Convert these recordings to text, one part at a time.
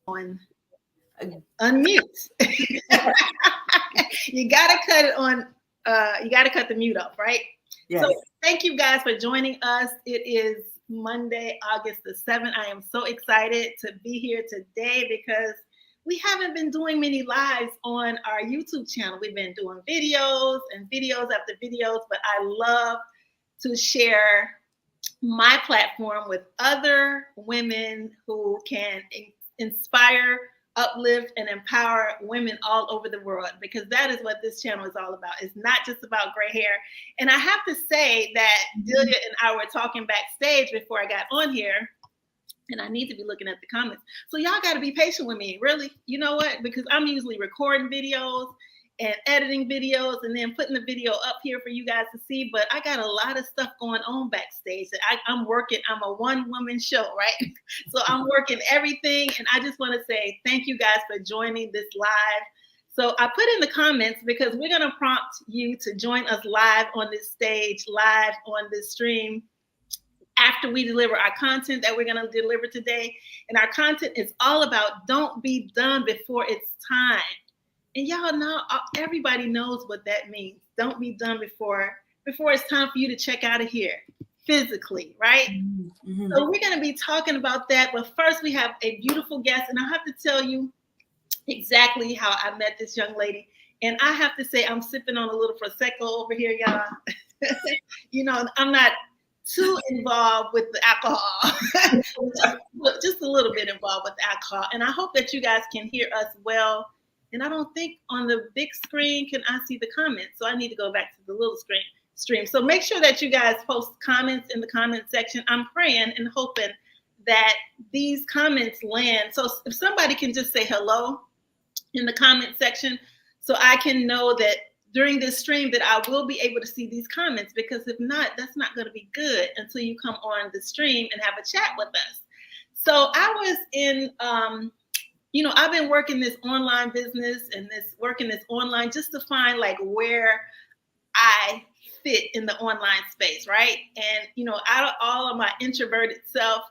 On unmute. You gotta cut it on. You gotta cut the mute off, right? Yes. So thank you guys for joining us. It is Monday, August the 7th. I am so excited to be here today because we haven't been doing many lives on our YouTube channel. We've been doing videos and videos after videos, but I love to share my platform with other women who can inspire, uplift, and empower women all over the world, because that is what this channel is all about. It's not just about gray hair. And I have to say that Delia and I were talking backstage before I got on here, and I need to be looking at the comments. So y'all got to be patient with me, really. You know what? Because I'm usually recording videos and editing videos and then putting the video up here for you guys to see. But I got a lot of stuff going on backstage. I'm working. I'm a one-woman show, right? So I'm working everything. And I just want to say thank you guys for joining this live. So I put in the comments because we're going to prompt you to join us live on this stage, live on this stream, after we deliver our content that we're going to deliver today. And our content is all about don't be done before it's time. And y'all know, everybody knows what that means. Don't be done before it's time for you to check out of here physically, right? Mm-hmm. So we're going to be talking about that. But first, we have a beautiful guest. And I have to tell you exactly how I met this young lady. And I have to say, I'm sipping on a little Prosecco over here, y'all. You know, I'm not too involved with the alcohol. just a little bit involved with the alcohol. And I hope that you guys can hear us well. And I don't think on the big screen can I see the comments. So I need to go back to the little stream. So make sure that you guys post comments in the comment section. I'm praying and hoping that these comments land. So if somebody can just say hello in the comment section, so I can know that during this stream that I will be able to see these comments, because if not, that's not going to be good until you come on the stream and have a chat with us. So I was in, you know, I've been working this online business and working this online just to find like where I fit in the online space, right? And, you know, out of all of my introverted self,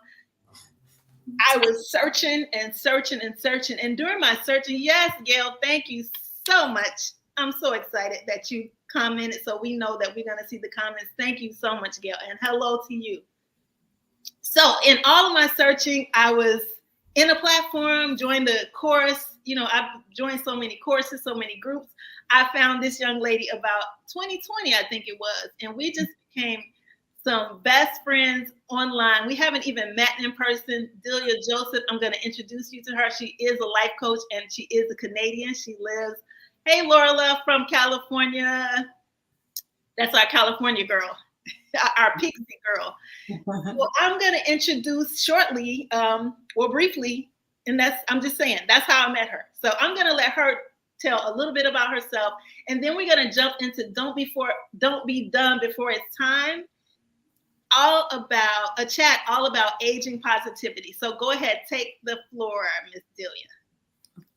I was searching and searching and searching. And during my searching, yes, Gail, thank you so much. I'm so excited that you commented, so we know that we're going to see the comments. Thank you so much, Gail, and hello to you. So in all of my searching, I was in a platform, joined the course. You know, I've joined so many courses, so many groups. I found this young lady about 2020, I think it was, and we just became some best friends online. We haven't even met in person. Delia Joseph, I'm going to introduce you to her. She is a life coach, and she is a Canadian. She lives, hey, Laura from California. That's our California girl, our Pixie girl. Well, I'm going to introduce shortly, or briefly, and I'm just saying, that's how I met her. So I'm going to let her tell a little bit about herself, and then we're going to jump into don't be done before it's time, all about a chat, all about aging positivity. So go ahead, take the floor, Miss Delia.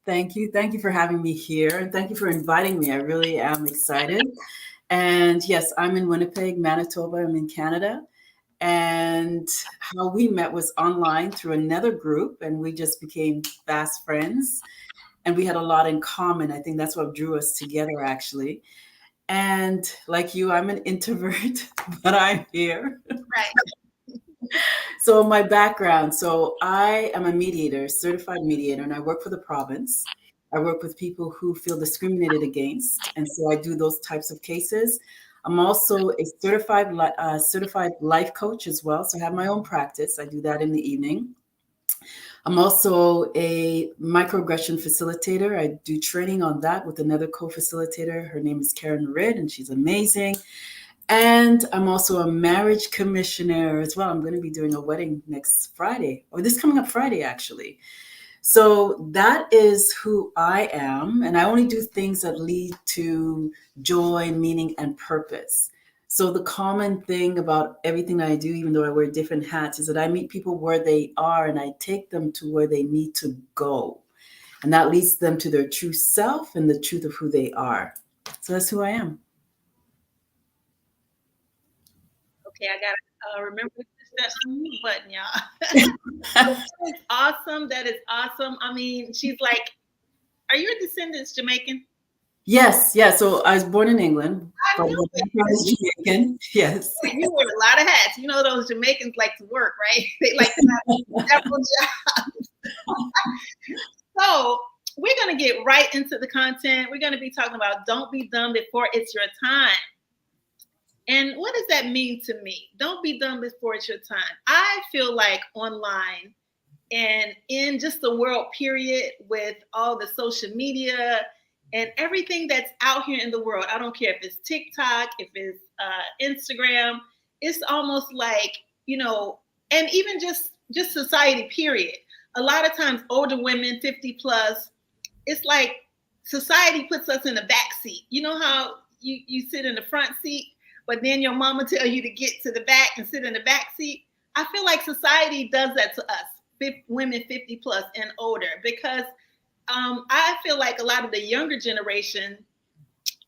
Thank you. Thank you for having me here. And thank you for inviting me. I really am excited. And yes, I'm in Winnipeg, Manitoba. I'm in Canada. And how we met was online through another group, and we just became fast friends. And we had a lot in common. I think that's what drew us together, actually. And like you, I'm an introvert, but I'm here. Right. So my background, so I am a mediator, certified mediator, and I work for the province. I work with people who feel discriminated against, and so I do those types of cases. I'm also a certified life coach as well, so I have my own practice. I do that in the evening. I'm also a microaggression facilitator. I do training on that with another co-facilitator. Her name is Karen Ridd, and she's amazing. And I'm also a marriage commissioner as well. I'm going to be doing a wedding next Friday, or this coming up Friday, actually. So that is who I am. And I only do things that lead to joy, meaning, and purpose. So the common thing about everything that I do, even though I wear different hats, is that I meet people where they are and I take them to where they need to go. And that leads them to their true self and the truth of who they are. So that's who I am. Okay, I gotta remember to push that mute button, y'all. That is awesome. That is awesome. I mean, she's like, are your descendants Jamaican? Yes, yeah. So I was born in England, I but knew my background it. is Jamaican. Yes. You wear a lot of hats. You know those Jamaicans like to work, right? They like to have several jobs. So we're gonna get right into the content. We're gonna be talking about don't be done before it's your time. And what does that mean to me? Don't be done before it's your time. I feel like online and in just the world period, with all the social media and everything that's out here in the world, I don't care if it's TikTok, if it's Instagram, it's almost like, and even just society period. A lot of times older women 50 plus, it's like society puts us in the back seat. You know how you sit in the front seat, but then your mama tell you to get to the back and sit in the back seat? I feel like society does that to us, women 50 plus and older, because I feel like a lot of the younger generation,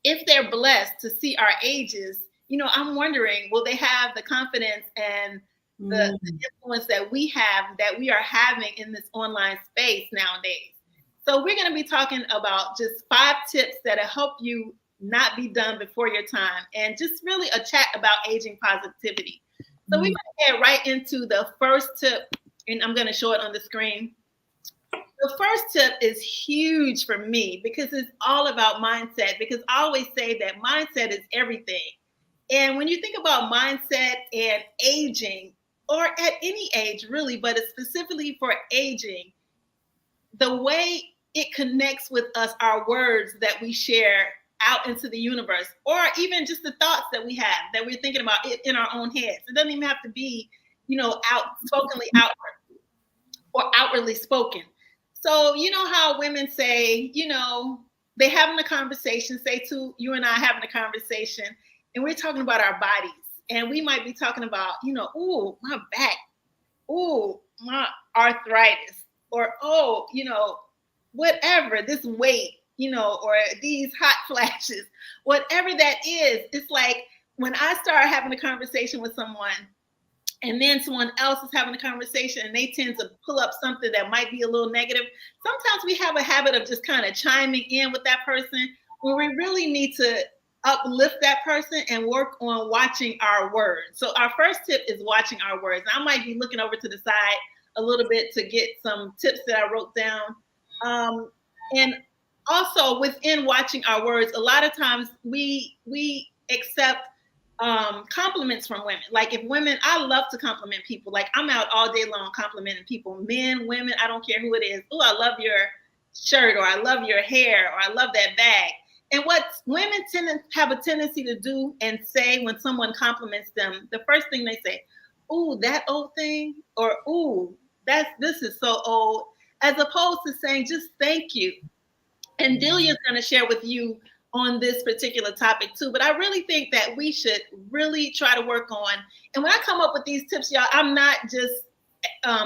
if they're blessed to see our ages, I'm wondering, will they have the confidence and the influence that we are having in this online space nowadays? So we're going to be talking about just 5 tips that'll help you not be done before your time, and just really a chat about aging positivity. So we're going to get right into the first tip, and I'm going to show it on the screen. The first tip is huge for me because it's all about mindset, because I always say that mindset is everything. And when you think about mindset and aging, or at any age really, but it's specifically for aging, the way it connects with us, our words that we share out into the universe, or even just the thoughts that we have, that we're thinking about it in our own heads. It doesn't even have to be, outspokenly outward or outwardly spoken. So you know how women say, they having a conversation, say to you and I having a conversation, and we're talking about our bodies. And we might be talking about, ooh, my back, ooh, my arthritis, or, oh, whatever, this weight, or these hot flashes, whatever that is. It's like when I start having a conversation with someone, and then someone else is having a conversation and they tend to pull up something that might be a little negative. Sometimes we have a habit of just kind of chiming in with that person when we really need to uplift that person and work on watching our words. So our first tip is watching our words. I might be looking over to the side a little bit to get some tips that I wrote down. And also within watching our words, a lot of times we accept compliments from women. Like if women, I love to compliment people. Like I'm out all day long complimenting people, men, women, I don't care who it is. Oh, I love your shirt, or I love your hair, or I love that bag. And what women have a tendency to do and say when someone compliments them, the first thing they say, ooh, that old thing, or ooh, this is so old, as opposed to saying just thank you. And Delia's going to share with you on this particular topic too. But I really think that we should really try to work on, and when I come up with these tips, y'all, I'm not just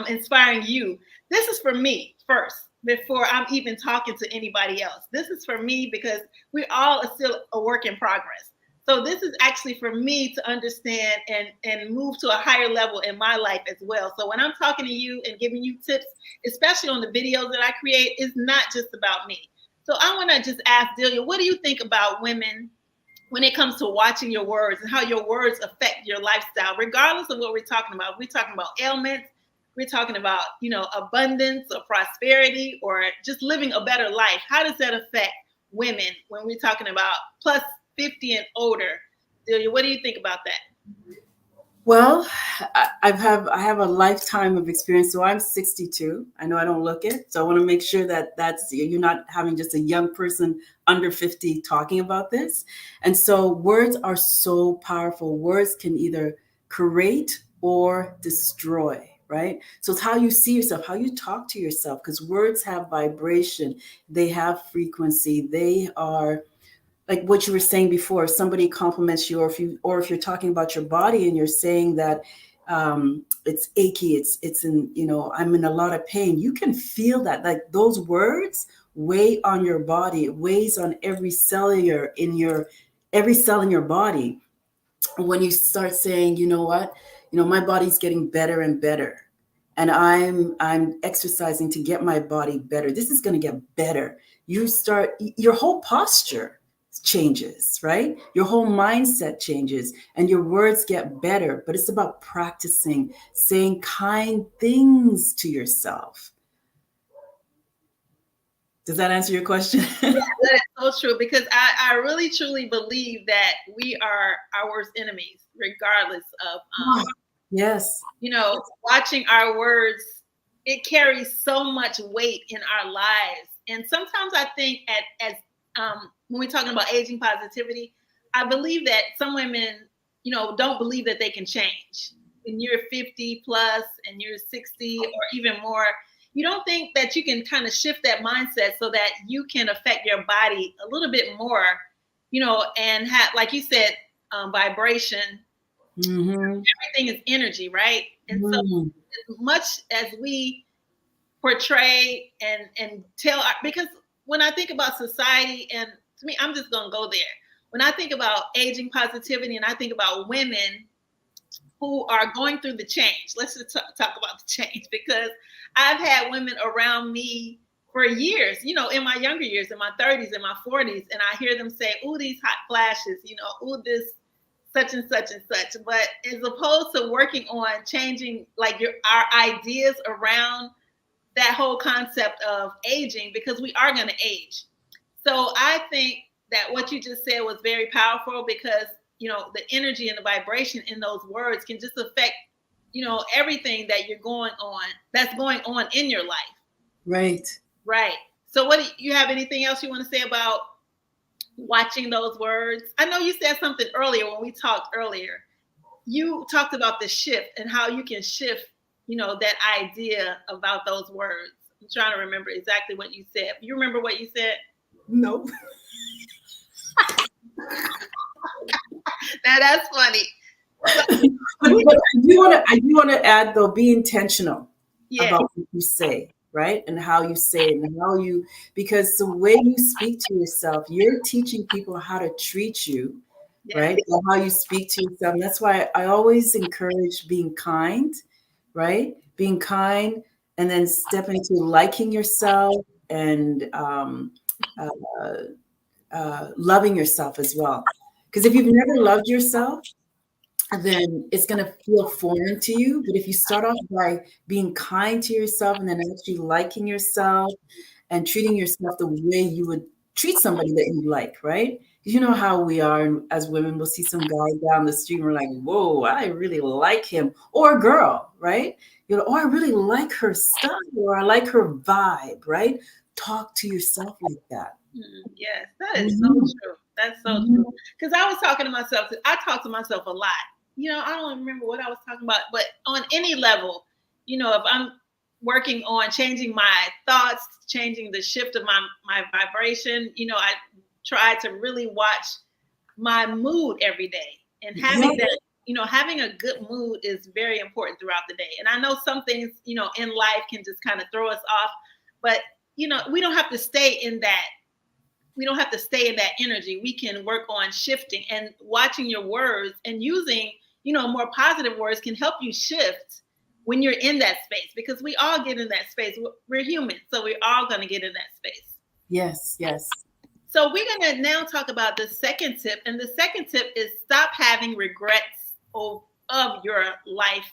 inspiring you. This is for me first, before I'm even talking to anybody else. This is for me because we all are still a work in progress. So this is actually for me to understand and move to a higher level in my life as well. So when I'm talking to you and giving you tips, especially on the videos that I create, it's not just about me. So I want to just ask Delia, what do you think about women when it comes to watching your words and how your words affect your lifestyle, regardless of what we're talking about. If we're talking about ailments, we're talking about, abundance or prosperity or just living a better life. How does that affect women when we're talking about plus 50 and older? Delia, what do you think about that? Well, I have a lifetime of experience. So I'm 62. I know I don't look it. So I want to make sure that you're not having just a young person under 50 talking about this. And so words are so powerful. Words can either create or destroy, right? So it's how you see yourself, how you talk to yourself, because words have vibration, they have frequency, they are like what you were saying before. If somebody compliments you, or if you're talking about your body and you're saying that it's achy, it's in, I'm in a lot of pain, you can feel that. Like those words weigh on your body. It weighs on every cell in your body. When you start saying, you know what, my body's getting better and better, and I'm exercising to get my body better. This is going to get better. Your whole posture changes, right? Your whole mindset changes and your words get better. But it's about practicing saying kind things to yourself. Does that answer your question? Yeah, that is so true, because I really truly believe that we are our worst enemies, regardless of yes, watching our words. It carries so much weight in our lives. And sometimes I think when we're talking about aging positivity, I believe that some women, don't believe that they can change. When you're 50 plus and you're 60 or even more, you don't think that you can kind of shift that mindset so that you can affect your body a little bit more, and have, like you said, vibration. Mm-hmm. Everything is energy, right? And so as much as we portray and tell, because when I think about society, and to me, I'm just going to go there. When I think about aging positivity and I think about women who are going through the change, let's just talk about the change, because I've had women around me for years, in my younger years, in my 30s, in my 40s, and I hear them say, "Ooh, these hot flashes, ooh, this such and such and such." But as opposed to working on changing like our ideas around that whole concept of aging, because we are going to age. So I think that what you just said was very powerful, because, the energy and the vibration in those words can just affect, everything that that's going on in your life. Right. Right. So what do you have anything else you want to say about watching those words? I know you said something earlier when we talked earlier. You talked about the shift and how you can shift, that idea about those words. I'm trying to remember exactly what you said. You remember what you said? No. Now that's funny. But I do want to add, though, be intentional about what you say, right? And how you say it, and because the way you speak to yourself, you're teaching people how to treat you, right? And how you speak to yourself. And that's why I always encourage being kind, right? Being kind, and then step into liking yourself and loving yourself as well. Because if you've never loved yourself, then it's going to feel foreign to you. But if you start off by being kind to yourself and then actually liking yourself and treating yourself the way you would treat somebody that you like, right? You know how we are as women. We'll see some guy down the street and we're like, whoa, I really like him. Or a girl, right? Oh, I really like her style, or I like her vibe, right? Talk to yourself like that. Yes, that is so true. That's so true. Because I was talking to myself. I talk to myself a lot. I don't remember what I was talking about, but on any level, if I'm working on changing my thoughts, changing the shift of my vibration, I try to really watch my mood every day. And having that, having a good mood is very important throughout the day. And I know some things, in life can just kind of throw us off, but, we don't have to stay in that. We don't have to stay in that energy. We can work on shifting, and watching your words and using, more positive words can help you shift when you're in that space, because we all get in that space. We're human, so we're all going to get in that space. Yes, yes. So we're going to now talk about the second tip. And the second tip is stop having regrets of your life,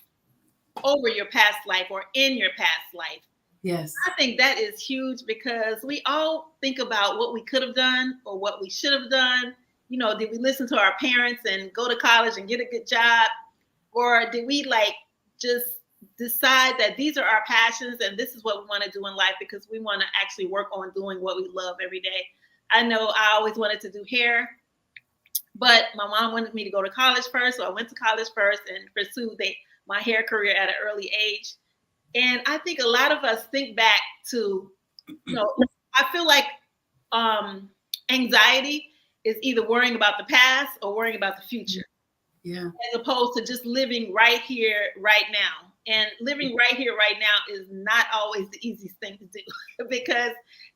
over your past life or in your past life. Yes. I think that is huge because we all think about what we could have done or what we should have done. You know, did we listen to our parents and go to college and get a good job? Or did we like just decide that these are our passions and this is what we want to do in life because we want to actually work on doing what we love every day? I know I always wanted to do hair, but my mom wanted me to go to college first. So I went to college first and pursued my hair career at an early age. And I think a lot of us think back to, you know, I feel like anxiety is either worrying about the past or worrying about the future. Yeah. As opposed to just living right here, right now. And living right here, right now is not always the easiest thing to do because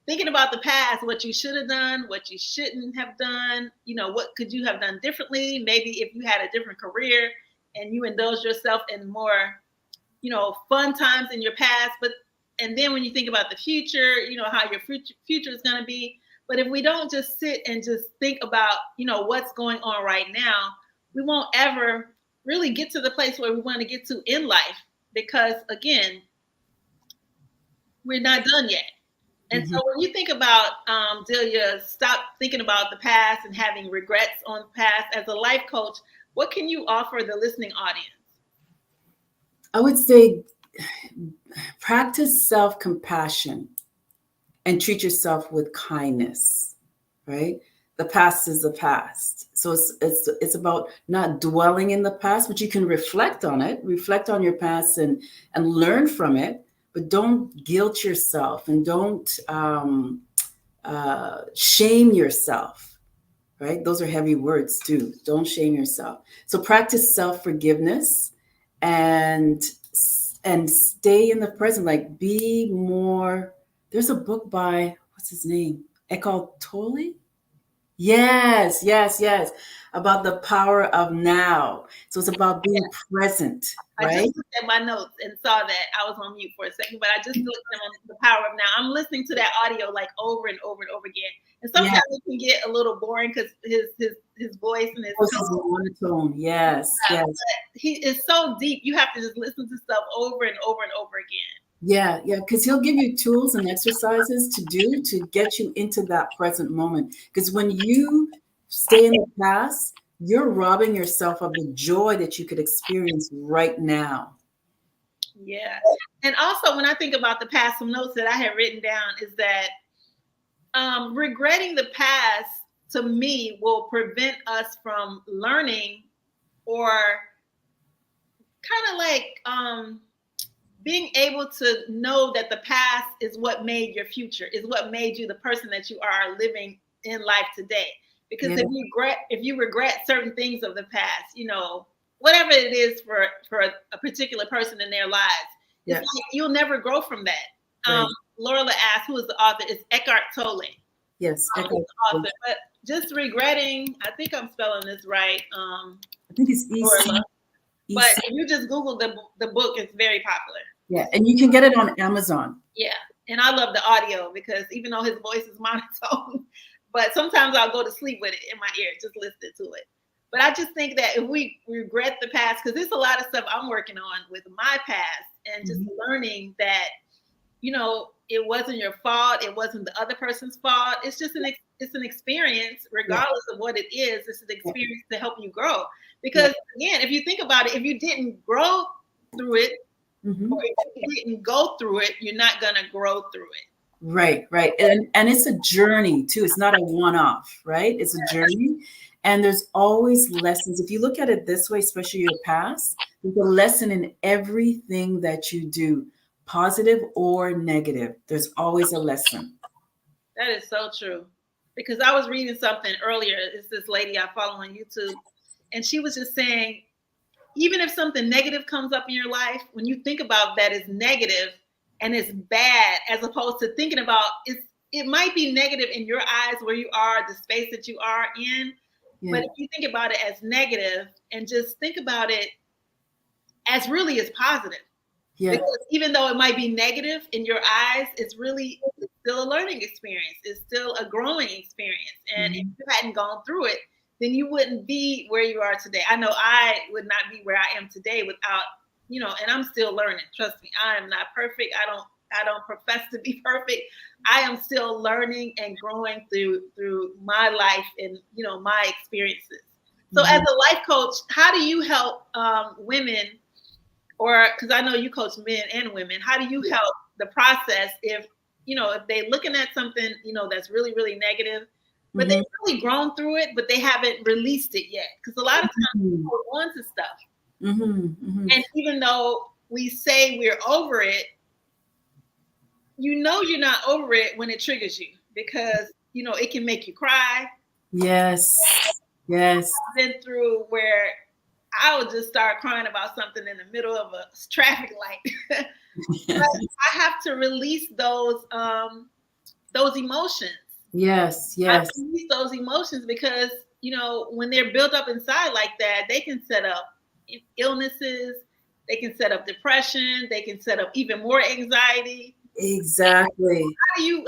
thinking about the past, what you should have done, what you shouldn't have done, you know, what could you have done differently? Maybe if you had a different career and you indulged yourself in more, you know, fun times in your past, and then when you think about the future, you know, how your future is going to be. But if we don't just sit and just think about, you know, what's going on right now, we won't ever really get to the place where we want to get to in life because, again, we're not done yet. And so when you think about, Delia, stop thinking about the past and having regrets on the past, as a life coach, what can you offer the listening audience? I would say practice self-compassion and treat yourself with kindness, right? The past is the past. So it's about not dwelling in the past, but you can reflect on it, reflect on your past and learn from it, but don't guilt yourself and don't shame yourself, right? Those are heavy words too. Don't shame yourself. So practice self-forgiveness and stay in the present, like be more. There's a book by, what's his name? Eckhart Tolle? Yes. About the power of now. So it's about being present, right? I just looked at my notes and saw that I was on mute for a second, but I just looked at the power of now. I'm listening to that audio like over and over and over again. And sometimes it can get a little boring because his voice and his monotone. Yes. But he is so deep. You have to just listen to stuff over and over and over again. Yeah, because he'll give you tools and exercises to do to get you into that present moment. Because when you stay in the past, you're robbing yourself of the joy that you could experience right now. Yeah. And also, when I think about the past, some notes that I had written down is that regretting the past, to me, will prevent us from learning or kind of like being able to know that the past is what made your future, is what made you the person that you are living in life today. Because if you regret certain things of the past, you know, whatever it is for a particular person in their lives, it's like you'll never grow from that. Right. Laura asked, who is the author? It's Eckhart Tolle. Yes, Eckhart Tolle. But just regretting, I think I'm spelling this right. I think it's easy. But if you just Google the book, it's very popular. Yeah, and you can get it on Amazon. Yeah, and I love the audio because even though his voice is monotone, but sometimes I'll go to sleep with it in my ear, just listening to it. But I just think that if we regret the past, because there's a lot of stuff I'm working on with my past and just learning that, you know, it wasn't your fault. It wasn't the other person's fault. It's just it's an experience, regardless of what it is. It's an experience to help you grow. Because again, if you think about it, if you didn't grow through it, or if you didn't go through it, you're not going to grow through it. Right. And it's a journey too. It's not a one-off, right? It's a journey. And there's always lessons. If you look at it this way, especially your past, there's a lesson in everything that you do, positive or negative. There's always a lesson. That is so true. Because I was reading something earlier. It's this lady I follow on YouTube. And she was just saying, even if something negative comes up in your life, when you think about that as negative and it's bad, as opposed to thinking about it might be negative in your eyes where you are, the space that you are in. Yeah. But if you think about it as negative and just think about it as really as positive. Yeah. Because even though it might be negative in your eyes, it's really still a learning experience. It's still a growing experience. And if Mm-hmm. you hadn't gone through it, then you wouldn't be where you are today. I know I would not be where I am today without, and I'm still learning. Trust me, I am not perfect. I don't profess to be perfect. I am still learning and growing through my life and my experiences. So as Mm-hmm. a life coach, how do you help women, or because I know you coach men and women, how do you help the process if they're looking at something that's really, really negative, but they've really grown through it, but they haven't released it yet? Because a lot of times we hold on to stuff. Mm-hmm. Mm-hmm. And even though we say we're over it, you're not over it when it triggers you, because it can make you cry. Yes. Yes. I've been through where I would just start crying about something in the middle of a traffic light. But I have to release those emotions. Yes. I Yes. release those emotions because when they're built up inside like that, they can set up illnesses, they can set up depression, they can set up even more anxiety. Exactly.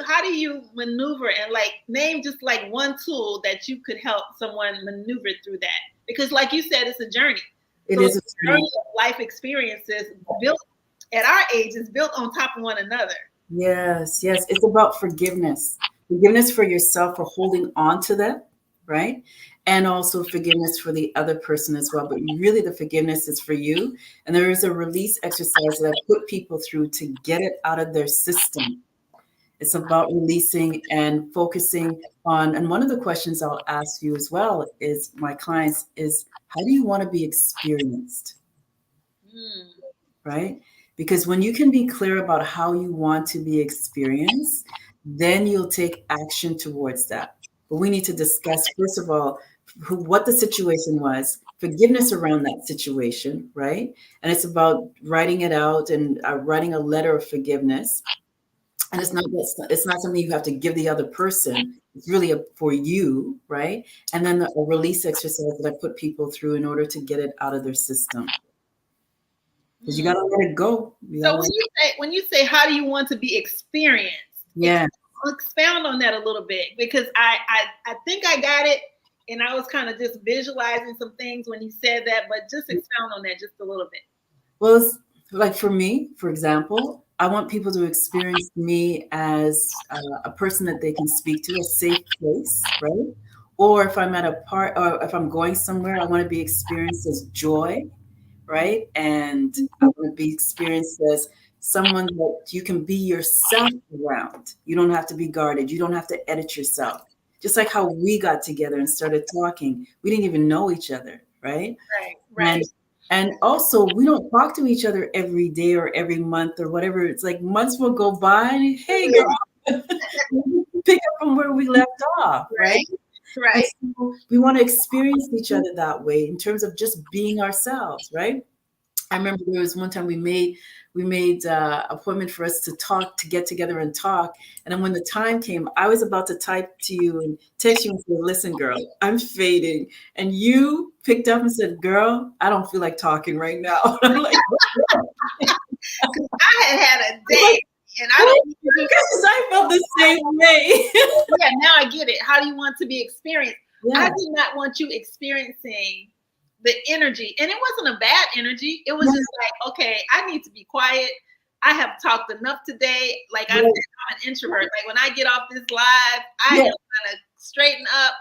How do you maneuver, and name just one tool that you could help someone maneuver through that? Because like you said, it's a journey. It So is a the journey of life experiences built at our age is built on top of one another. Yes, yes. It's about forgiveness. Forgiveness for yourself for holding on to that, right? And also forgiveness for the other person as well. But really, the forgiveness is for you. And there is a release exercise that I put people through to get it out of their system. It's about releasing and focusing on. And one of the questions I'll ask you as well is my clients is, how do you want to be experienced? Mm. Right? Because when you can be clear about how you want to be experienced, then you'll take action towards that. But we need to discuss, first of all, what the situation was, forgiveness around that situation, right? And it's about writing it out and writing a letter of forgiveness. And it's not something you have to give the other person. It's really for you, right? And then a release exercise that I put people through in order to get it out of their system. Because you Mm. got to let it go. You So gotta let when you say how do you want to be experienced, Yeah. expound on that a little bit, because I think I got it, and I was kind of just visualizing some things when you said that, but just expound on that just a little bit. Well, it's like for me, for example, I want people to experience me as a person that they can speak to, a safe place, right? Or if I'm at a part, or if I'm going somewhere, I want to be experienced as joy, right? And I want to be experienced as someone that you can be yourself around. You don't have to be guarded. You don't have to edit yourself. Just like how we got together and started talking, we didn't even know each other, right? Right, And right. and also we don't talk to each other every day or every month or whatever. It's like months will go by and hey girl, pick up from where we left off, right? Right, And right. so we want to experience each other that way in terms of just being ourselves, right? I remember there was one time we made appointment for us to talk, to get together and talk. And then when the time came, I was about to type to you and text you and say, "Listen, girl, I'm fading." And you picked up and said, "Girl, I don't feel like talking right now." I'm like, I had a "What?" day, and I don't even Because I felt the same way. yeah, now I get it. How do you want to be experienced? I Yeah, did not want you experiencing the energy. And it wasn't a bad energy. It was yeah, just like, okay, I need to be quiet. I have talked enough today. Like I said, yeah, I'm an introvert. Like when I get off this live, I am yeah, gonna straighten up,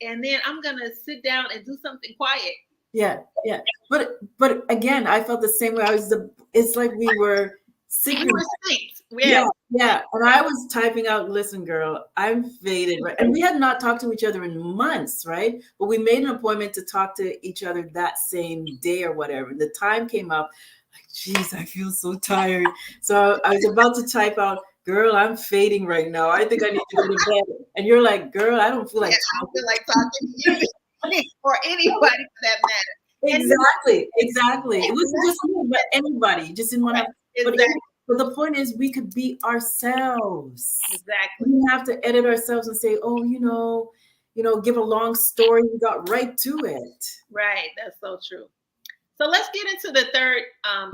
and then I'm gonna sit down and do something quiet. yeah, yeah. But again, I felt the same way. It's like we were We synchronized. were synced. Yeah, Yeah, yeah. And I was typing out, "Listen, girl, I'm faded," right? And we had not talked to each other in months, right? But we made an appointment to talk to each other that same day or whatever. The time came up, like, geez, I feel so tired. So I was about to type out, "Girl, I'm fading right now. I think I need to go to bed." And you're like, "Girl, I don't feel yeah. like I don't talking." feel like talking to you or anybody for that matter. And Exactly, exactly. It wasn't just me, but anybody. You just didn't want to. But, exactly, but the point is, we could be ourselves. We exactly. didn't have to edit ourselves and say, "Oh, give a long story." We got right to it. Right. That's so true. So let's get into the third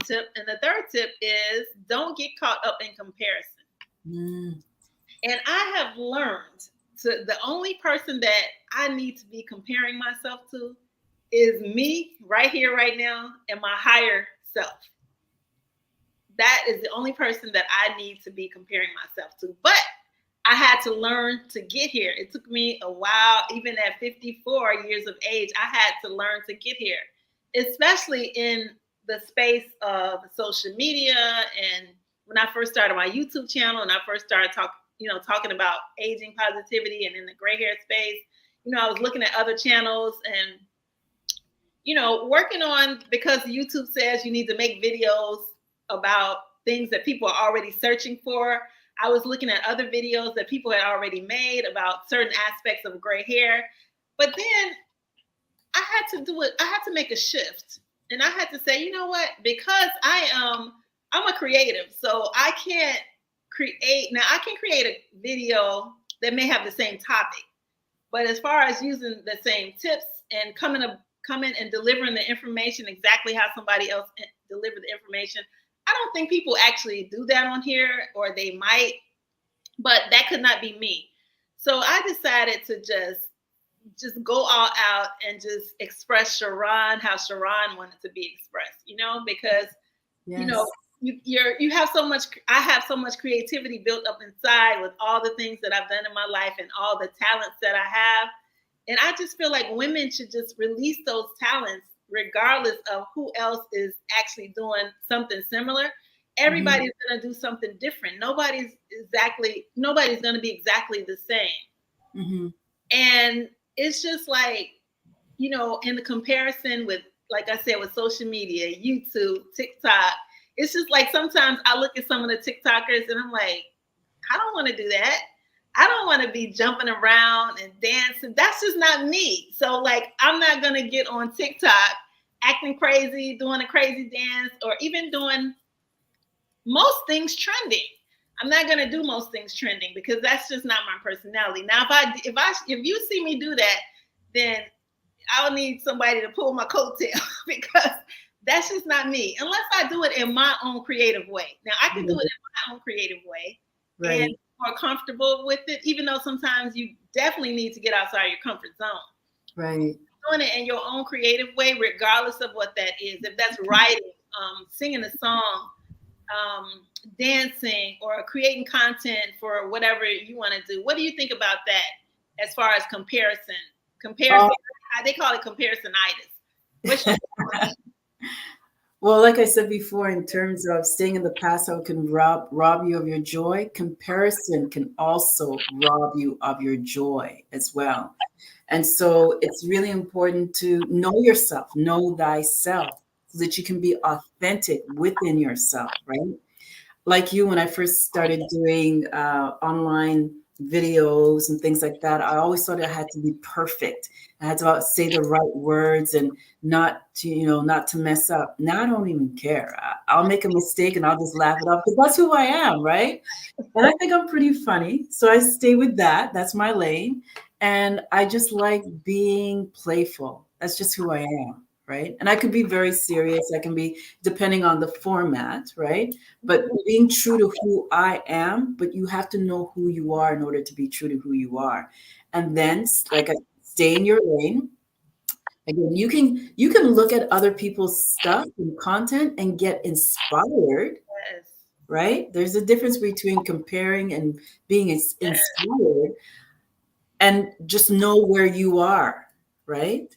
tip. And the third tip is don't get caught up in comparison. Mm, And I have learned the only person that I need to be comparing myself to is me right here, right now, and my higher self. That is the only person that I need to be comparing myself to. But I had to learn to get here. It took me a while, even at 54 years of age, I had to learn to get here, especially in the space of social media. And when I first started my YouTube channel and I first started talking about aging positivity and in the gray hair space, I was looking at other channels and, working on, because YouTube says you need to make videos about things that people are already searching for. I was looking at other videos that people had already made about certain aspects of gray hair. But then I had to do it. I had to make a shift. And I had to say, you know what? Because I'm a creative. So I can't create. Now I can create a video that may have the same topic. But as far as using the same tips and coming and delivering the information exactly how somebody else delivered the information, I don't think people actually do that on here, or they might, but that could not be me. So I decided to just go all out and just express Sharon how Sharon wanted to be expressed, because Yes. you have so much. I have so much creativity built up inside with all the things that I've done in my life and all the talents that I have. And I just feel like women should just release those talents regardless of who else is actually doing something similar. Everybody's going to do something different. Nobody's going to be exactly the same. And it's just like, in the comparison with, like I said, with social media, YouTube, TikTok, it's just like sometimes I look at some of the TikTokers and I'm like, I don't want to do that. I don't want to be jumping around and dancing. That's just not me. So like, I'm not going to get on TikTok acting crazy, doing a crazy dance, or even doing most things trending. I'm not going to do most things trending because that's just not my personality. Now, if you see me do that, then I'll need somebody to pull my coattail because that's just not me. Unless I do it in my own creative way. Now, I can do it in my own creative way. Right. And more comfortable with it, even though sometimes you definitely need to get outside your comfort zone. Right. Doing it in your own creative way, regardless of what that is. If that's writing, singing a song, dancing, or creating content for whatever you want to do. What do you think about that as far as comparison? They call it comparisonitis. Well, like I said before, in terms of staying in the past, how it can rob you of your joy, comparison can also rob you of your joy as well. And so it's really important to know yourself, know thyself, so that you can be authentic within yourself, right? Like you, when I first started doing online videos and things like that, I always thought I had to be perfect. I had to say the right words and not to mess up. Now I don't even care. I'll make a mistake and I'll just laugh it off because that's who I am, right? And I think I'm pretty funny. So I stay with that. That's my lane. And I just like being playful. That's just who I am, right? And I could be very serious. I can be, depending on the format, right? But being true to who I am, but you have to know who you are in order to be true to who you are. And then, like, stay in your lane. Again, you can look at other people's stuff and content and get inspired. Yes. Right? There's a difference between comparing and being inspired, and just know where you are, right?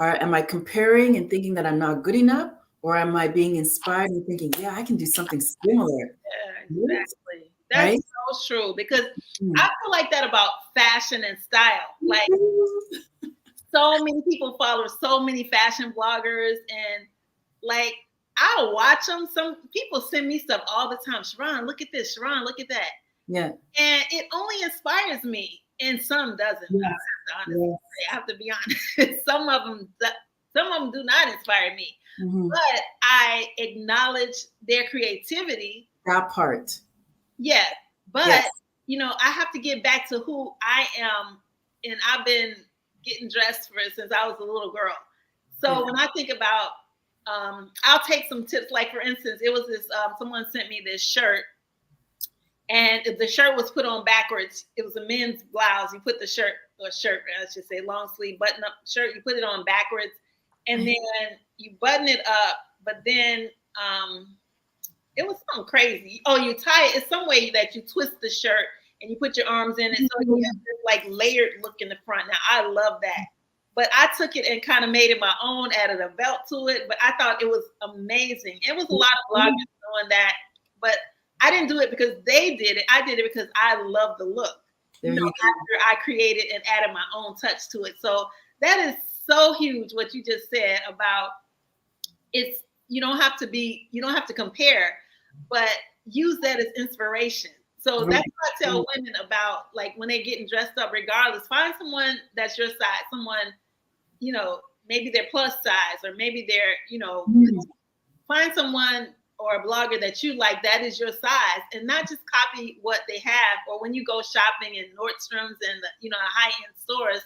Or am I comparing and thinking that I'm not good enough? Or am I being inspired and thinking, yeah, I can do something similar? Yeah, exactly. That's right? So true, because I feel like that about fashion and style. Like, so many people follow so many fashion bloggers, and like, I'll watch them. Some people send me stuff all the time. Sharon, look at this. Sharon, look at that. Yeah. And it only inspires me, and some doesn't. Yes. I have to be honest. Some of them do not inspire me. But I acknowledge their creativity. That part. Yeah. But, I have to get back to who I am. And I've been getting dressed since I was a little girl. So when I think about, I'll take some tips. Like, for instance, it was this, someone sent me this shirt. And if the shirt was put on backwards, it was a men's blouse. You put the shirt, I should say, long sleeve button up shirt. You put it on backwards, and then you button it up. But then it was something crazy. Oh, you tie it. It's some way that you twist the shirt and you put your arms in it, so you have this like layered look in the front. Now I love that. But I took it and kind of made it my own, added a belt to it. But I thought it was amazing. It was a lot of bloggers doing that, but I didn't do it because they did it. I did it because I love the look. After I created and added my own touch to it. So that is so huge what you just said about it's you don't have to compare, but use that as inspiration. So that's what I tell women about, like when they're getting dressed up, regardless, find someone that's your size, someone, maybe they're plus size, or maybe they're, find someone or a blogger that you like that is your size, and not just copy what they have. Or when you go shopping in Nordstrom's and the high-end stores,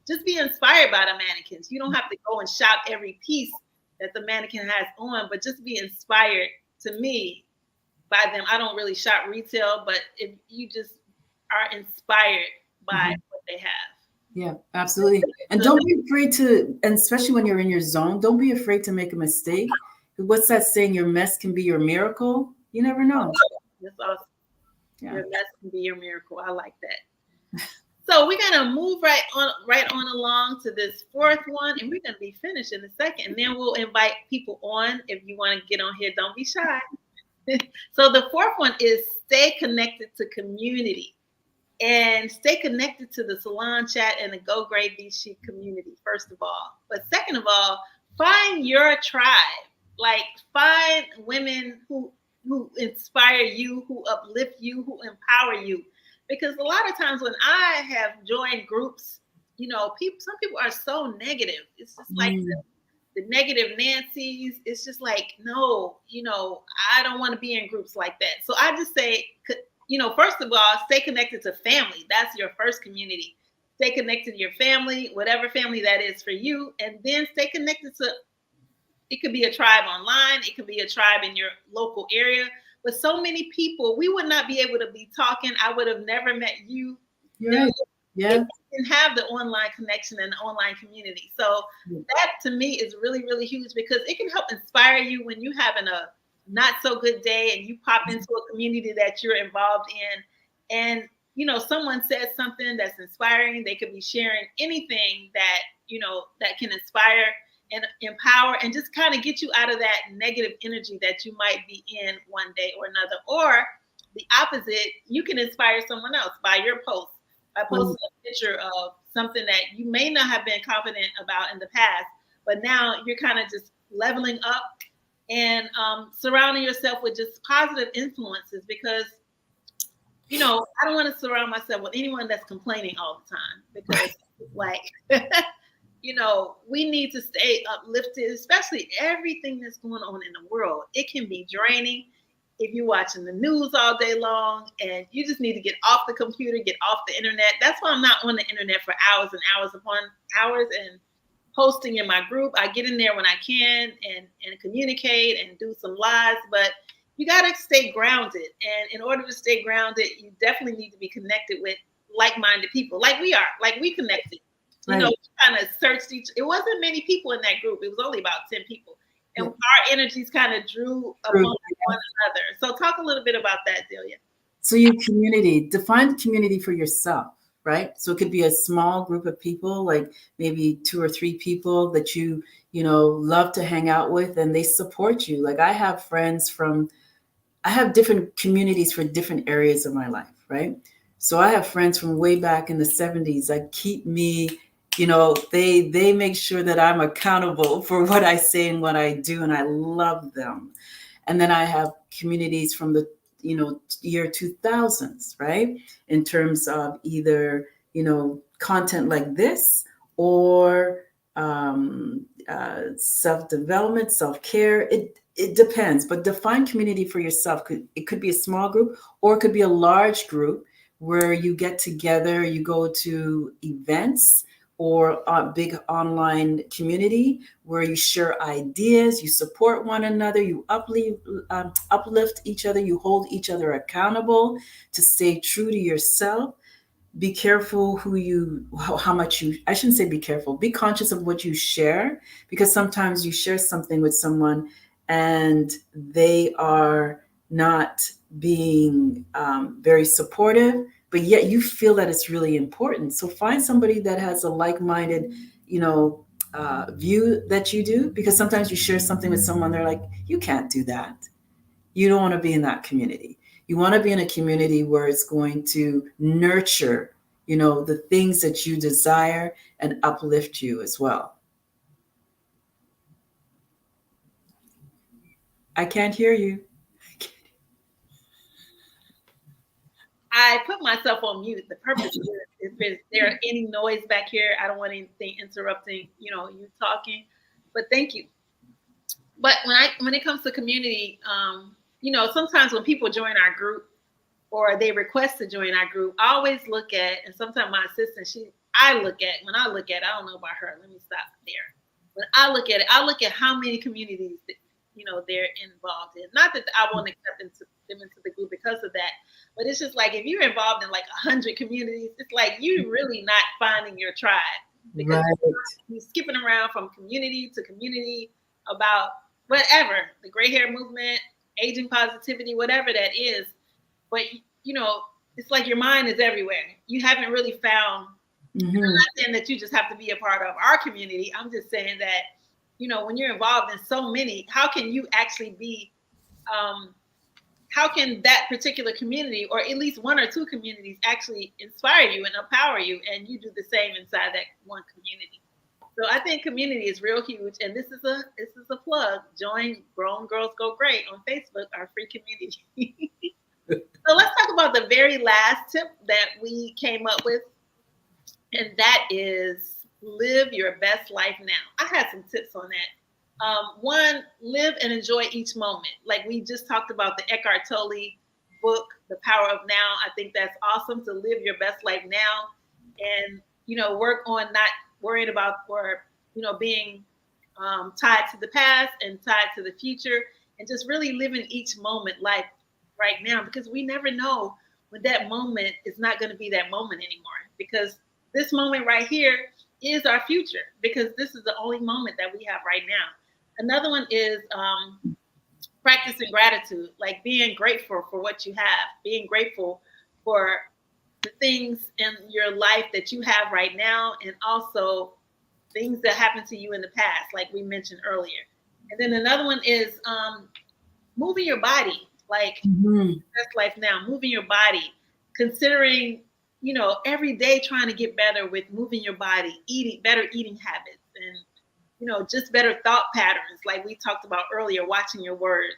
just be inspired by the mannequins. You don't have to go and shop every piece that the mannequin has on, but just be inspired, to me, by them. I don't really shop retail, but if you just are inspired by what they have. Yeah, absolutely. And don't be afraid to, and especially when you're in your zone, don't be afraid to make a mistake. What's that saying? Your mess can be your miracle. You never know. That's awesome. Yeah. Your mess can be your miracle. I like that. So we're going to move right on along to this fourth one, and we're going to be finished in a second. And then we'll invite people on. If you want to get on here, don't be shy. So the fourth one is stay connected to community, and stay connected to the salon chat and the Go Grey Be Chic community, first of all. But second of all, find your tribe. Like, find women who inspire you, who uplift you, who empower you. Because a lot of times when I have joined groups, some people are so negative. It's just like the negative Nancy's. It's just like, no, I don't want to be in groups like that. So I just say, first of all, stay connected to family. That's your first community. Stay connected to your family, whatever family that is for you. And then stay connected to, it could be a tribe online. It could be a tribe in your local area. But so many people, we would not be able to be talking. I would have never met you. Right. Yeah. If we didn't have the online connection and the online community. So that to me is really, really huge, because it can help inspire you when you're having a not so good day and you pop into a community that you're involved in. And, someone says something that's inspiring. They could be sharing anything that, that can inspire and empower and just kind of get you out of that negative energy that you might be in one day or another. Or the opposite, you can inspire someone else by your post, by posting a picture of something that you may not have been confident about in the past, but now you're kind of just leveling up and surrounding yourself with just positive influences, because, I don't want to surround myself with anyone that's complaining all the time, because we need to stay uplifted, especially everything that's going on in the world. It can be draining if you're watching the news all day long, and you just need to get off the computer, get off the internet. That's why I'm not on the internet for hours and hours upon hours and posting in my group. I get in there when I can and communicate and do some lives, but you got to stay grounded. And in order to stay grounded, you definitely need to be connected with like-minded people, like we are, like we connected. We kind of searched it wasn't many people in that group. It was only about 10 people. And our energies kind of drew upon one another. So talk a little bit about that, Delia. So your community, define community for yourself, right? So it could be a small group of people, like maybe 2 or 3 people that you love to hang out with, and they support you. Like I have different communities for different areas of my life, right? So I have friends from way back in the 70s that keep me, they make sure that I'm accountable for what I say and what I do, and I love them. And then I have communities from the, year 2000s, right? In terms of either, content like this or self-development, self-care. It depends, but define community for yourself. It could be a small group, or it could be a large group where you get together, you go to events, or a big online community where you share ideas, you support one another, you uplift each other, you hold each other accountable to stay true to yourself. Be careful how much you, I shouldn't say be careful, be conscious of what you share, because sometimes you share something with someone and they are not being very supportive, but yet you feel that it's really important. So find somebody that has a like-minded, view that you do, because sometimes you share something with someone, they're like, you can't do that. You don't want to be in that community. You want to be in a community where it's going to nurture, the things that you desire and uplift you as well. I can't hear you. I put myself on mute. The purpose is if there any noise back here, I don't want anything interrupting, you talking. But thank you. But when it comes to community, sometimes when people join our group or they request to join our group, I always look at, and sometimes my assistant, when I look at, I don't know about her. Let me stop there. When I look at it, I look at how many communities that, they're involved in. Not that I won't accept them into the group because of that, but it's just like if you're involved in like 100 communities, it's like you're really not finding your tribe, because you're skipping around from community to community about whatever, the gray hair movement, aging positivity, whatever that is. But it's like your mind is everywhere. You haven't really found. I'm not saying that you just have to be a part of our community. I'm just saying that when you're involved in so many, how can you actually be? How can that particular community, or at least one or two communities, actually inspire you and empower you, and you do the same inside that one community? So I think community is real huge, and this is a plug. Join Grown Girls Go Great on Facebook, our free community. So let's talk about the very last tip that we came up with, and that is live your best life now. I had some tips on that. One, live and enjoy each moment. Like we just talked about the Eckhart Tolle book, The Power of Now. I think that's awesome to live your best life now, and work on not worrying about or being tied to the past and tied to the future, and just really living each moment like right now, because we never know when that moment is not going to be that moment anymore, because this moment right here is our future, because this is the only moment that we have right now. Another one is practicing gratitude, like being grateful for what you have, being grateful for the things in your life that you have right now, and also things that happened to you in the past, like we mentioned earlier. And then another one is moving your body, like best life now, moving your body, considering, every day trying to get better with moving your body, better eating habits, and, just better thought patterns, like we talked about earlier, watching your words.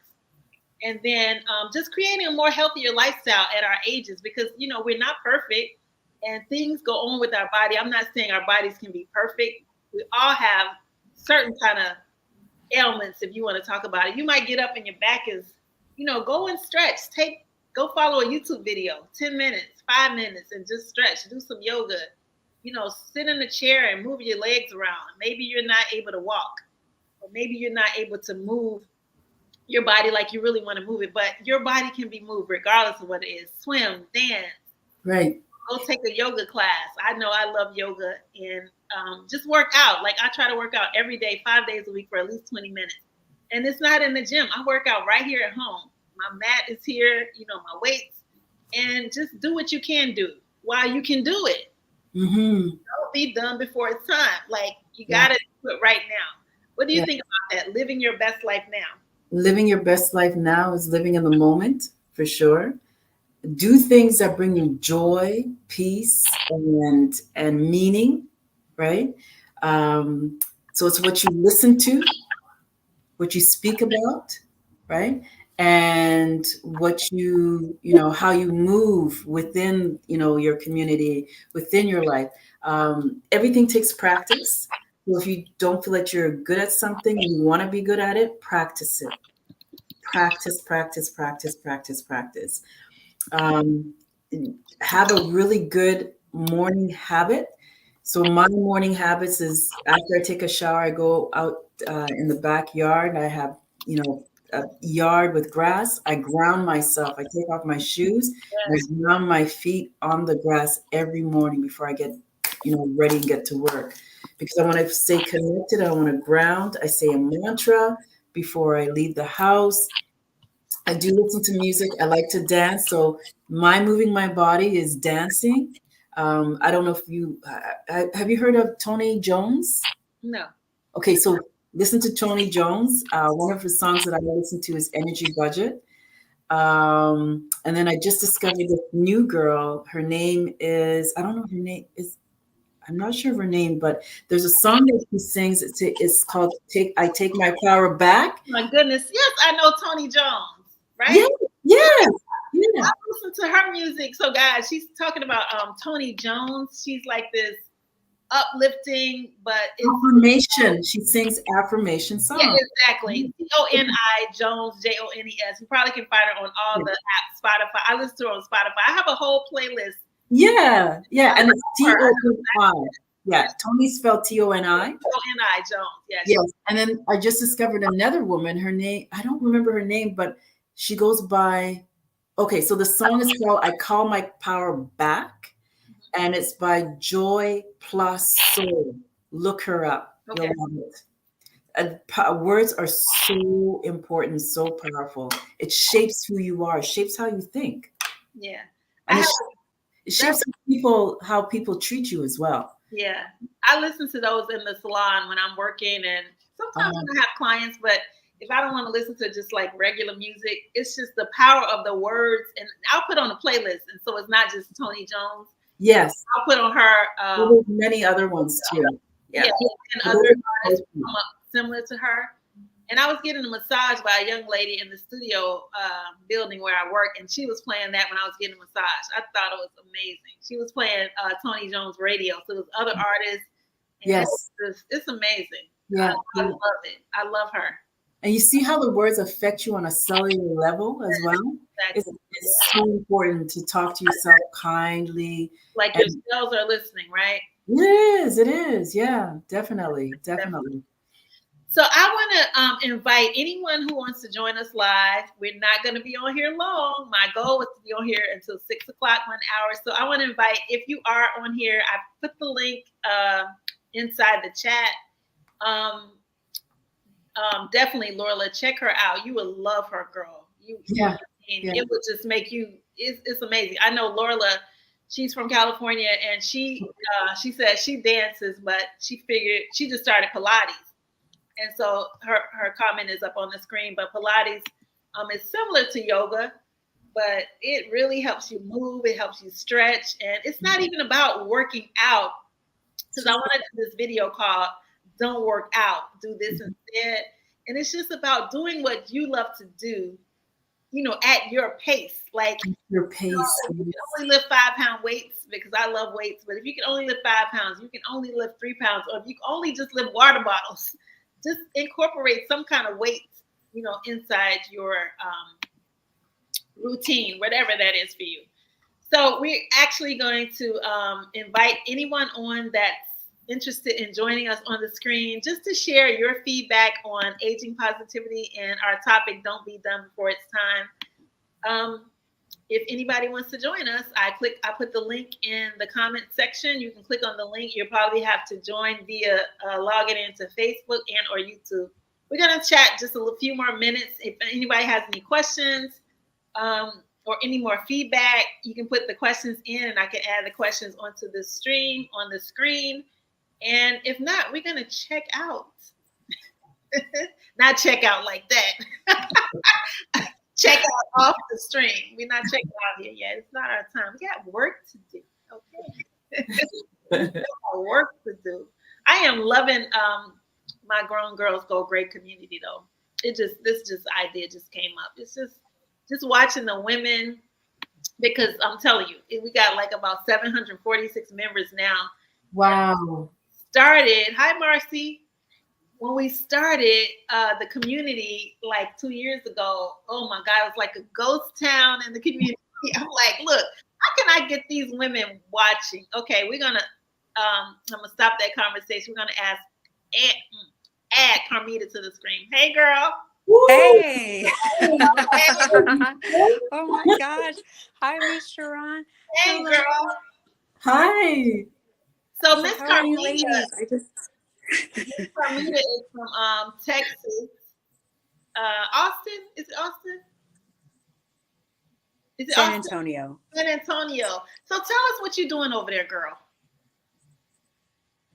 And then just creating a more healthier lifestyle at our ages, because, we're not perfect and things go on with our body. I'm not saying our bodies can be perfect. We all have certain kind of ailments, if you want to talk about it. You might get up and your back is, go and stretch. Go follow a YouTube video, 10 minutes, 5 minutes, and just stretch. Do some yoga. Sit in a chair and move your legs around. Maybe you're not able to walk, or maybe you're not able to move your body like you really want to move it, but your body can be moved regardless of what it is. Swim, dance. Right. Go take a yoga class. I know I love yoga, and just work out. Like I try to work out every day, 5 days a week for at least 20 minutes. And it's not in the gym. I work out right here at home. My mat is here, my weights, and just do what you can do while you can do it. Don't be done before it's time. Like you got to do it right now. What do you think about that? Living your best life now. Living your best life now is living in the moment, for sure. Do things that bring you joy, peace, and meaning, right? So it's what you listen to, what you speak about, right? And what how you move within, your community, within your life. Everything takes practice. So if you don't feel that you're good at something and you want to be good at it, practice it. Practice, practice, practice, practice, practice. Have a really good morning habit. So my morning habits is after I take a shower, I go out in the backyard. I have, a yard with grass. I ground myself. I take off my shoes and Yes. I ground my feet on the grass every morning before I get, ready and get to work. Because I want to stay connected. I want to ground. I say a mantra before I leave the house. I do listen to music. I like to dance. So my moving my body is dancing. I don't know if have you heard of Tony Jones? No. Okay, so listen to Tony Jones. One of his songs that I listen to is Energy Budget. And then I just discovered this new girl. Her name is, I don't know her name is, I'm not sure of her name, but there's a song that she sings. It's called I Take My Power Back. My goodness. Yes, I know Tony Jones, right? Yeah, yeah. Yeah. I listen to her music. So guys, she's talking about Tony Jones. She's like this uplifting, but it's Affirmation. She sings affirmation songs. yeah, exactly. Toni Jones, Jones. You probably can find her on all the apps, Spotify. I listen to her on Spotify. I have a whole playlist. Yeah, yeah, and it's Toni. Yeah, Tony spelled Toni. Toni Jones. Yeah. Yes, and then I just discovered another woman. Her name, I don't remember her name, but she goes by. Okay, so the song is called "I Call My Power Back," and it's by Joy Plus Soul. Look her up. Okay. You'll love it. Words are so important, so powerful. It shapes who you are. It shapes how you think. Yeah. And it shapes how people treat you as well. Yeah. I listen to those in the salon when I'm working, and sometimes when I have clients, but if I don't want to listen to just like regular music, it's just the power of the words. And I'll put on a playlist. And so it's not just Toni Jones. Yes. I'll put on her. There's many other ones too. Yeah. And other artists come up similar to her. And I was getting a massage by a young lady in the studio building where I work. And she was playing that when I was getting a massage. I thought it was amazing. She was playing Toni Jones radio. So there's other artists. And yes. It's amazing. Yeah. I love it. I love her. And you see how the words affect you on a cellular level as well? Exactly. It's so important to talk to yourself kindly. Like your cells are listening, right? It is. Yeah, definitely. So I want to invite anyone who wants to join us live. We're not going to be on here long. My goal was to be on here until 6 o'clock, 1 hour. So I want to invite, if you are on here, I put the link inside the chat. Definitely, Lorla, check her out. You will love her, girl. It would just make you. It's amazing. I know Lorla. She's from California, and she said she dances, but she figured she just started Pilates, and so her comment is up on the screen. But Pilates is similar to yoga, but it really helps you move. It helps you stretch, and it's not even about working out. Because I wanted to do this video called "Don't Work Out, Do This Instead," and it's just about doing what you love to do, at your pace. Like your pace. You can only lift 5-pound weights, because I love weights. But if you can only lift 5 pounds, you can only lift 3 pounds, or if you can only just lift water bottles, just incorporate some kind of weight, inside your routine, whatever that is for you. So we're actually going to invite anyone on that's interested in joining us on the screen, just to share your feedback on aging positivity and our topic, Don't Be Done Before It's Time. If anybody wants to join us, I put the link in the comment section. You can click on the link. You'll probably have to join via logging into Facebook and or YouTube. We're going to chat just a few more minutes. If anybody has any questions or any more feedback, you can put the questions in, and I can add the questions onto the stream on the screen. And if not, we're going to check out. Not check out like that. Check out off the stream. We're not checking out here yet. It's not our time. We got work to do. Okay. We got work to do. I am loving my Grown Girls Go Great community, though. This idea just came up. It's just watching the women, because I'm telling you, we got like about 746 members now. Wow. Hi, Marcy. When we started the community like 2 years ago, oh my God, it was like a ghost town in the community. I'm like, look, how can I get these women watching? Okay, we're going to I'm gonna stop that conversation. We're gonna add Carmita to the screen. Hey, girl. Hey. Okay. Oh my gosh. Hi, Miss Sharon. Hey, Hello. girl. Hi. So Miss How are you, Carmita, ladies? Carmita is from Texas. Austin? Is it Austin? Is it San Austin? Antonio. San Antonio. So tell us what you're doing over there, girl.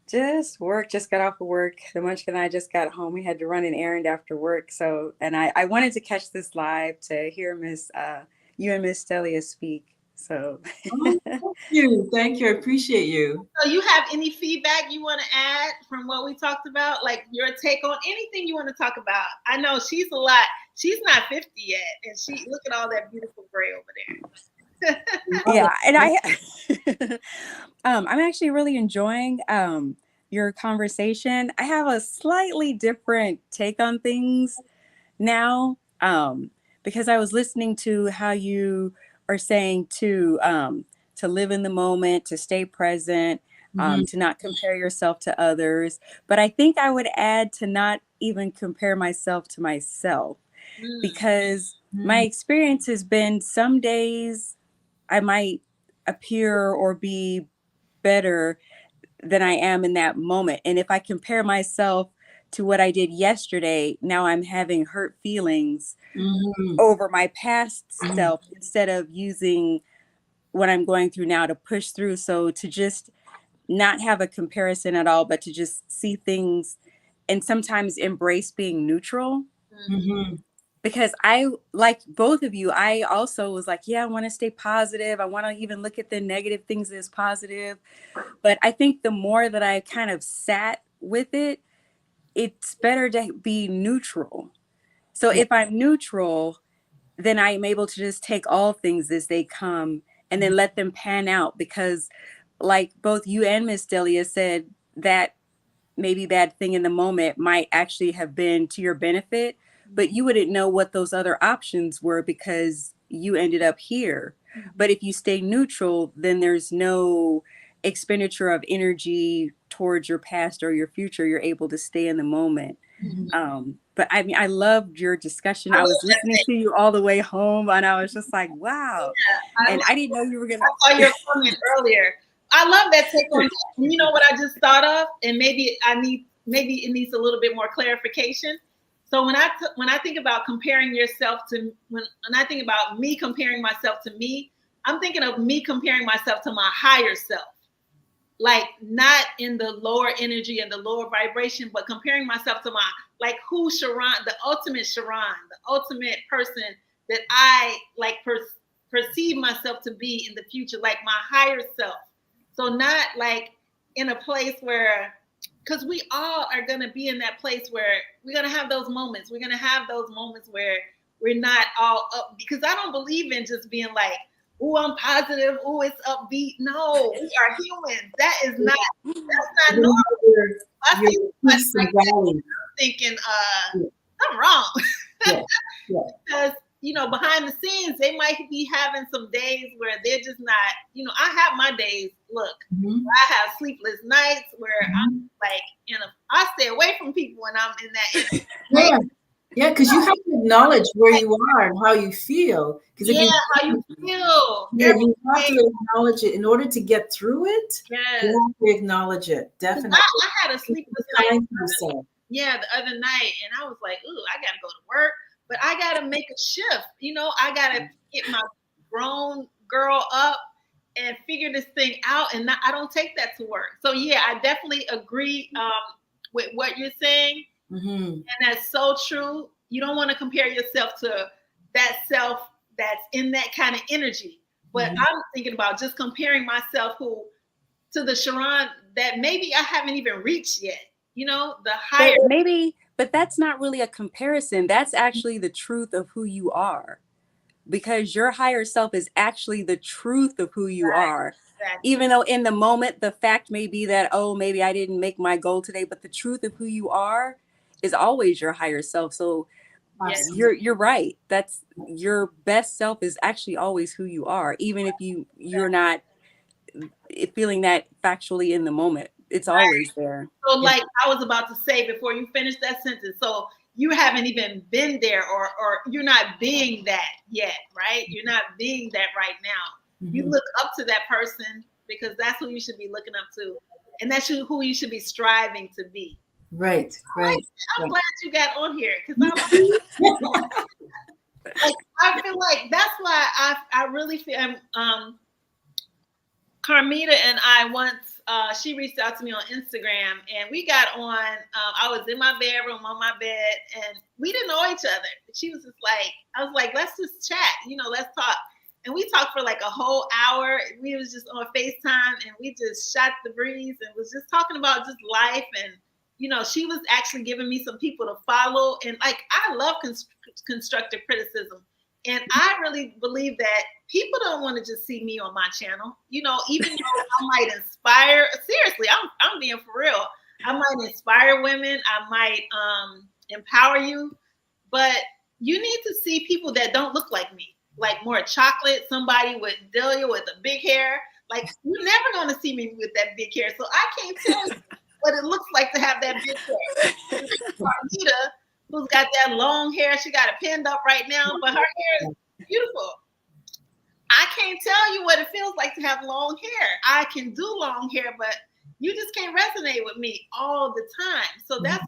Just work. Just got off of work. The Munchkin and I just got home. We had to run an errand after work. So, and I wanted to catch this live to hear you and Miss Delia speak. So, Oh, thank you. I appreciate you. So you have any feedback you want to add from what we talked about? Like your take on anything you want to talk about? I know she's a lot. She's not 50 yet. And look at all that beautiful gray over there. yeah. And I'm actually really enjoying your conversation. I have a slightly different take on things now because I was listening to how you are saying to live in the moment, to stay present, to not compare yourself to others. But I think I would add to not even compare myself to myself because my experience has been some days I might appear or be better than I am in that moment. And if I compare myself to what I did yesterday, now I'm having hurt feelings over my past self instead of using what I'm going through now to push through. So to just not have a comparison at all, but to just see things and sometimes embrace being neutral. Because I, like both of you, I also was like, yeah, I want to stay positive. I want to even look at the negative things as positive. But I think the more that I kind of sat with it, it's better to be neutral. So if I'm neutral, then I'm able to just take all things as they come and then let them pan out. Because like both you and Miss Delia said, that maybe bad thing in the moment might actually have been to your benefit, but you wouldn't know what those other options were because you ended up here. But if you stay neutral, then there's no expenditure of energy towards your past or your future. You're able to stay in the moment. But I mean, I loved your discussion. I was listening to you all the way home and I was just like, wow. Yeah, and I didn't know you were going to. I saw your comment earlier. I love that take on that. You know what I just thought of? And maybe it needs a little bit more clarification. So when I think about comparing yourself to, when I think about me comparing myself to me, I'm thinking of me comparing myself to my higher self. Like not in the lower energy and the lower vibration, but comparing myself to like who Sharon, the ultimate Sharon, the ultimate person that I like perceive myself to be in the future, like my higher self. So not like in a place where, because we all are going to be in that place where we're going to have those moments. We're going to have those moments where we're not all up, because I don't believe in just being like, oh, I'm positive. Oh, it's upbeat. No, we are humans. That's not normal. I feel like I'm thinking, I'm wrong. Because, behind the scenes, they might be having some days where they're just not, I have my days, look, I have sleepless nights where I'm like, I stay away from people when I'm in that. Yeah, because you have to acknowledge where you are and how you feel. How you feel. Yeah, you have to acknowledge it in order to get through it. Yes. You have to acknowledge it. Definitely. I had a sleepless night. Yeah, the other night, and I was like, "Ooh, I gotta go to work, but I gotta make a shift. I gotta get my grown girl up and figure this thing out, and I don't take that to work." So yeah, I definitely agree with what you're saying, and that's so true. You don't want to compare yourself to that self that's in that kind of energy, but I'm thinking about just comparing myself to the Sharon that maybe I haven't even reached yet. The higher. But that's not really a comparison. That's actually the truth of who you are, because your higher self is actually the truth of who you are. Exactly. Even though in the moment, the fact may be that, oh, maybe I didn't make my goal today, but the truth of who you are is always your higher self. So you're right. That's your best self is actually always who you are. Even if you're not feeling that factually in the moment. It's always there. So like I was about to say before you finish that sentence, so you haven't even been there or you're not being that yet, right? You're not being that right now. Mm-hmm. You look up to that person because that's who you should be looking up to. And that's who you should be striving to be. Right. I'm glad you got on here because I feel like that's why I really feel Carmita and I once she reached out to me on Instagram and we got on. I was in my bedroom on my bed and we didn't know each other. She was just like, I was like, let's just chat, let's talk. And we talked for like a whole hour. We was just on FaceTime and we just shot the breeze and was just talking about just life. And, she was actually giving me some people to follow. And like, I love constructive criticism. And I really believe that people don't want to just see me on my channel. Even though I might inspire, seriously, I'm being for real. I might inspire women. I might empower you. But you need to see people that don't look like me. Like more chocolate, somebody with Delia with a big hair. Like you're never going to see me with that big hair. So I can't tell you what it looks like to have that big hair. Carmita, who's got that long hair, she got it pinned up right now, but her hair is beautiful. I can't tell you what it feels like to have long hair. I can do long hair, but you just can't resonate with me all the time. So that's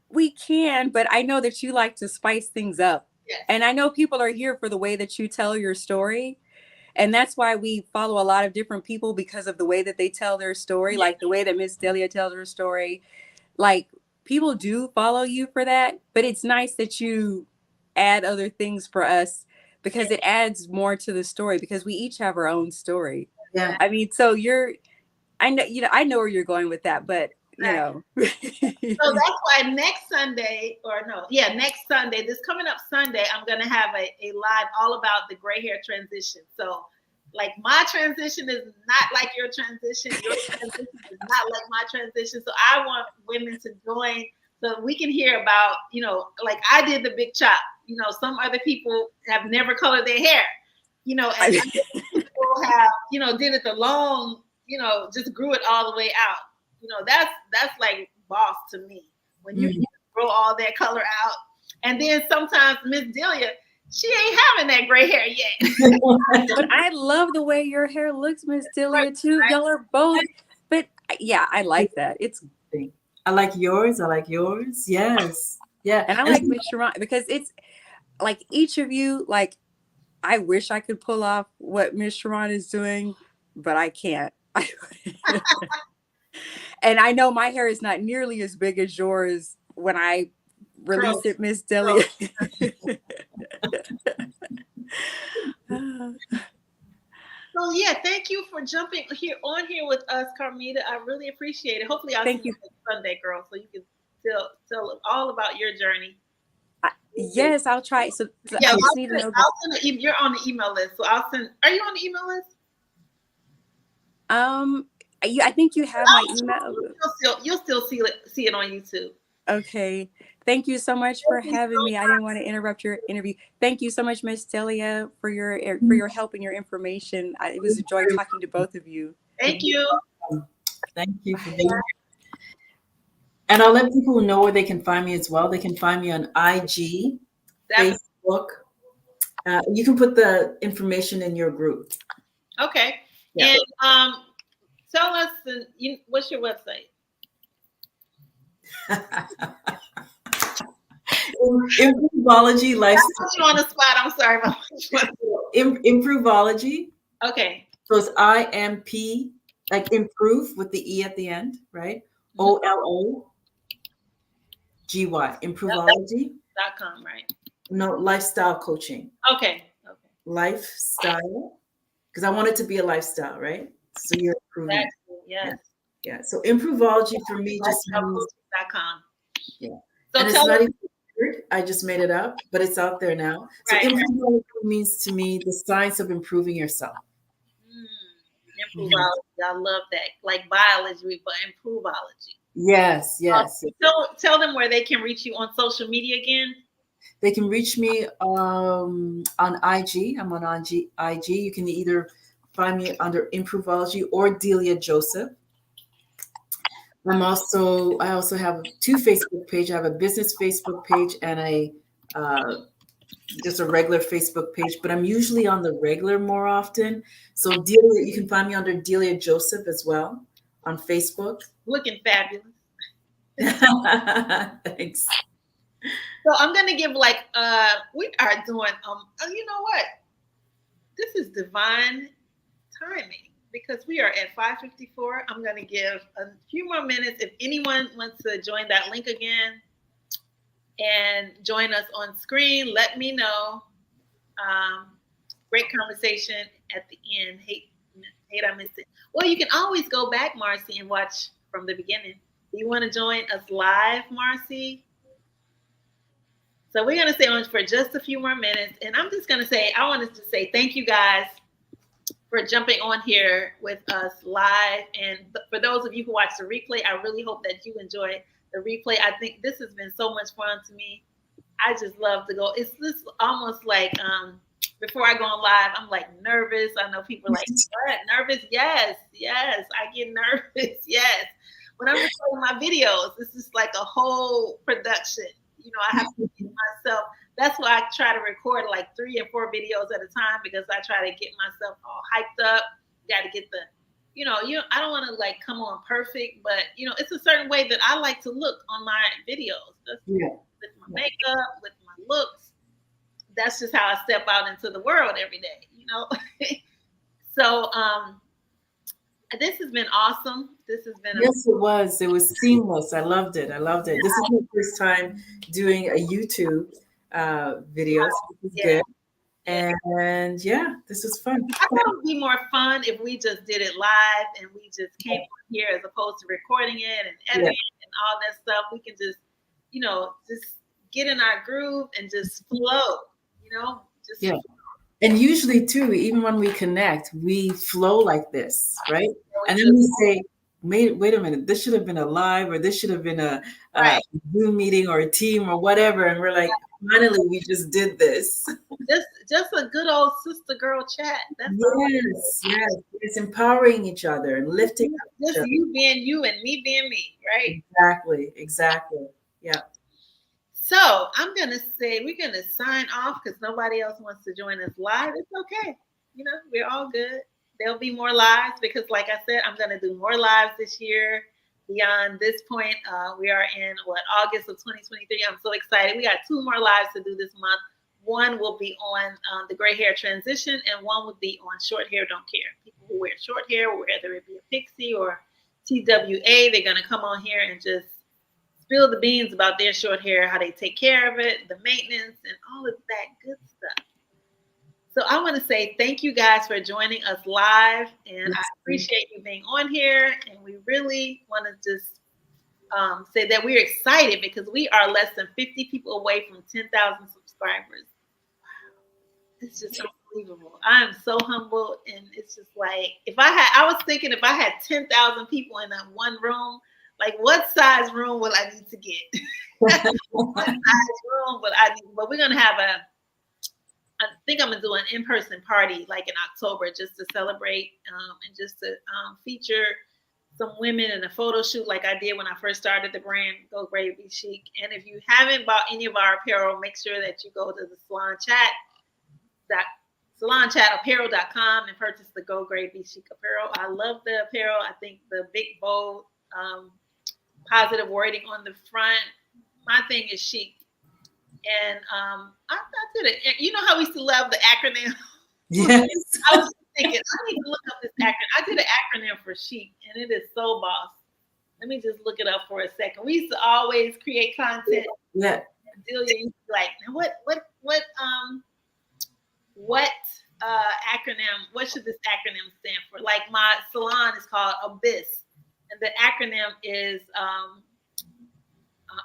we can, but I know that you like to spice things up. Yes. And I know people are here for the way that you tell your story. And that's why we follow a lot of different people because of the way that they tell their story, like the way that Miss Delia tells her story. Like people do follow you for that, but it's nice that you add other things for us because it adds more to the story because we each have our own story. Yeah. I mean, so I know where you're going with that, but So that's why next Sunday, this coming up Sunday, I'm going to have a live all about the gray hair transition. So like my transition is not like your transition. Your transition is not like my transition. So I want women to join so we can hear about, like I did the big chop. Some other people have never colored their hair, and other people have, did it the long, just grew it all the way out. That's like boss to me when you grow all that color out. And then sometimes Miss Delia, she ain't having that gray hair yet. But I love the way your hair looks, Miss Delia, too. Right. Y'all are both. But yeah, I like that. I like yours. Yes. Yeah. And I like Miss Sharon because it's like each of you, like I wish I could pull off what Miss Sharon is doing, but I can't. And I know my hair is not nearly as big as yours when I release it, Miss Delia. So yeah, thank you for jumping on here with us, Carmita. I really appreciate it. Hopefully I'll see you next Sunday, girl, so you can tell all about your journey. Yes, I'll try. So yeah, I'll send you're on the email list. So I'll send. Are you on the email list? I think you have my email. You'll still see it on YouTube. Okay. Thank you so much for having me. I didn't want to interrupt your interview. Thank you so much, Miss Delia, for your help and your information. It was a joy talking to both of you. Thank you. Thank you for being here. And I'll let people know where they can find me as well. They can find me on IG, Facebook. You can put the information in your group. Okay. Yeah. And tell us, what's your website? Improveology lifestyle. I put you on the spot. I'm sorry about Improveology. Okay. So it's IMP, like improve with the E at the end, right? OLOGY. Improveology.com, right? No, lifestyle coaching. Okay. Lifestyle, because I want it to be a lifestyle, right? So you're improving. Exactly. Yes. Yeah. So improveology for me just means. Yeah. So and it's not even weird. I just made it up, but it's out there now. So improveology means to me the science of improving yourself. Improveology. I love that. Like biology, but improveology. Yes. Tell them where they can reach you on social media again. They can reach me on IG. I'm on IG. You can either find me under Improvology or Delia Joseph. I also have 2 Facebook pages. I have a business Facebook page and just a regular Facebook page, but I'm usually on the regular more often. So Delia, you can find me under Delia Joseph as well on Facebook. Looking fabulous. Thanks. So I'm gonna give we are doing you know what? This is divine timing because we are at 5:54. I'm gonna give a few more minutes. If anyone wants to join that link again and join us on screen, let me know. Great conversation at the end. Hate I missed it. Well, you can always go back, Marcy, and watch from the beginning. Do you want to join us live, Marcy? So we're going to stay on for just a few more minutes. And I'm just going to say, I wanted to say thank you guys for jumping on here with us live. And for those of you who watch the replay, I really hope that you enjoy the replay. I think this has been so much fun to me. I just love to go. It's just almost like before I go on live, I'm like nervous. I know people are like, what? Nervous? Yes. I get nervous. Yes. When I'm recording my videos, this is like a whole production. You know, I have to get myself. That's why I try to record like 3 and 4 videos at a time because I try to get myself all hyped up. Got to get the, I don't want to like come on perfect, but it's a certain way that I like to look on my videos. With my makeup, with my looks. That's just how I step out into the world every day, So this has been awesome. This has been yes, it was. It was seamless. I loved it. This is my first time doing a YouTube video. So this is good. And this was fun. I thought it would be more fun if we just did it live and we just came on here as opposed to recording it and editing it and all that stuff. We can just, just get in our groove and just flow, flow. And usually too, even when we connect, we flow like this, right? And then we say, wait a minute, this should have been a live or this should have been a Zoom meeting or a team or whatever. And we're like, finally, we just did this. Just a good old sister girl chat. That's yes. It's empowering each other and lifting up just you being you and me being me, right? Exactly. Yeah. So I'm going to say we're going to sign off because nobody else wants to join us live. It's okay. We're all good. There'll be more lives because like I said, I'm going to do more lives this year. Beyond this point, we are in August of 2023. I'm so excited. We got 2 more lives to do this month. One will be on the gray hair transition and one will be on short hair don't care. People who wear short hair, whether it be a pixie or TWA, they're going to come on here and just spill the beans about their short hair, how they take care of it, the maintenance, and all of that good stuff. So I want to say thank you guys for joining us live, and I appreciate you being on here. And we really want to just say that we're excited because we are less than 50 people away from 10,000 subscribers. Wow, it's just unbelievable. I am so humbled, and it's just like I was thinking if I had 10,000 people in that one room. Like, what size room will I need to get? What size room will I need? But we're going to have I think I'm going to do an in-person party like in October just to celebrate and just to feature some women in a photo shoot like I did when I first started the brand, Go Grey Be Chic. And if you haven't bought any of our apparel, make sure that you go to the salonchatapparel.com and purchase the Go Grey Be Chic apparel. I love the apparel. I think the big, bold, positive wording on the front. My thing is chic. And I did it. You know how we used to love the acronym? Yes. I was thinking, I need to look up this acronym. I did an acronym for chic, and it is so boss. Let me just look it up for a second. We used to always create content. Yeah. Delia used to be like, what acronym, what should this acronym stand for? Like my salon is called Abyss. And the acronym is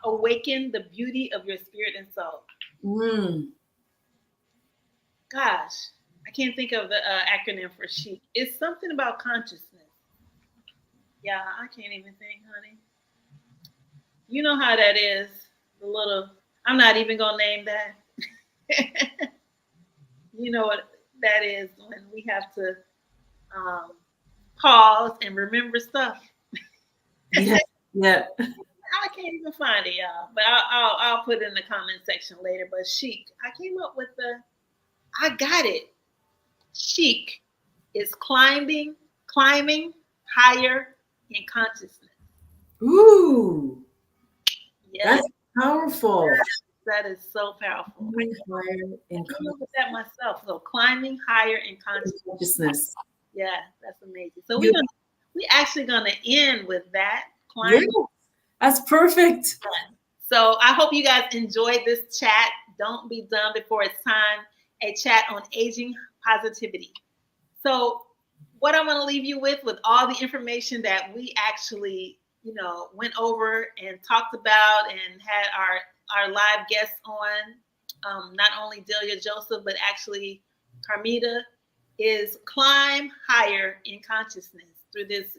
Awaken the Beauty of Your Spirit and Soul. Gosh, I can't think of the acronym for chic. It's something about consciousness. Yeah, I can't even think, honey. You know how that is. I'm not even going to name that. You know what that is when we have to pause and remember stuff. Yeah. Yeah. I can't even find it, y'all. But I'll put it in the comment section later. But chic, I came up with I got it. Chic is climbing higher in consciousness. Ooh, Yes, that's powerful. that is so powerful. I Higher in came up with that myself. So climbing higher in consciousness. consciousness. Yeah, that's amazing. So You- we're actually gonna end with that. Climbing. Yeah, that's perfect. So I hope you guys enjoyed this chat. Don't be done before it's time. A chat on aging positivity. So what I want to leave you with all the information that we actually, went over and talked about and had our live guests on, not only Delia Joseph, but actually Carmita, is climb higher in consciousness through this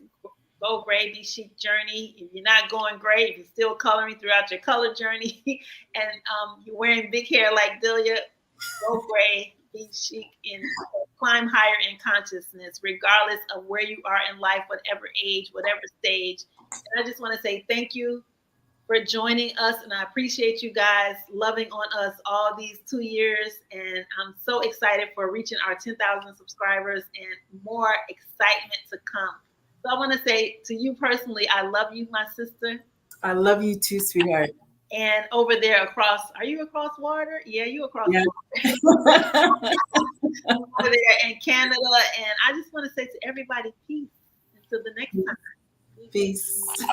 Go Gray, Be Chic journey. If you're not going gray, if you're still coloring throughout your color journey, and you're wearing big hair like Delia, go gray, be chic, and climb higher in consciousness, regardless of where you are in life, whatever age, whatever stage. And I just want to say thank you for joining us, and I appreciate you guys loving on us all these 2 years. And I'm so excited for reaching our 10,000 subscribers and more excitement to come. So I want to say to you personally, I love you, my sister. I love you too, sweetheart. And over there are you across water? Yeah, you across Yeah. water. Over there in Canada. And I just want to say to everybody, peace. Until the next time. Peace.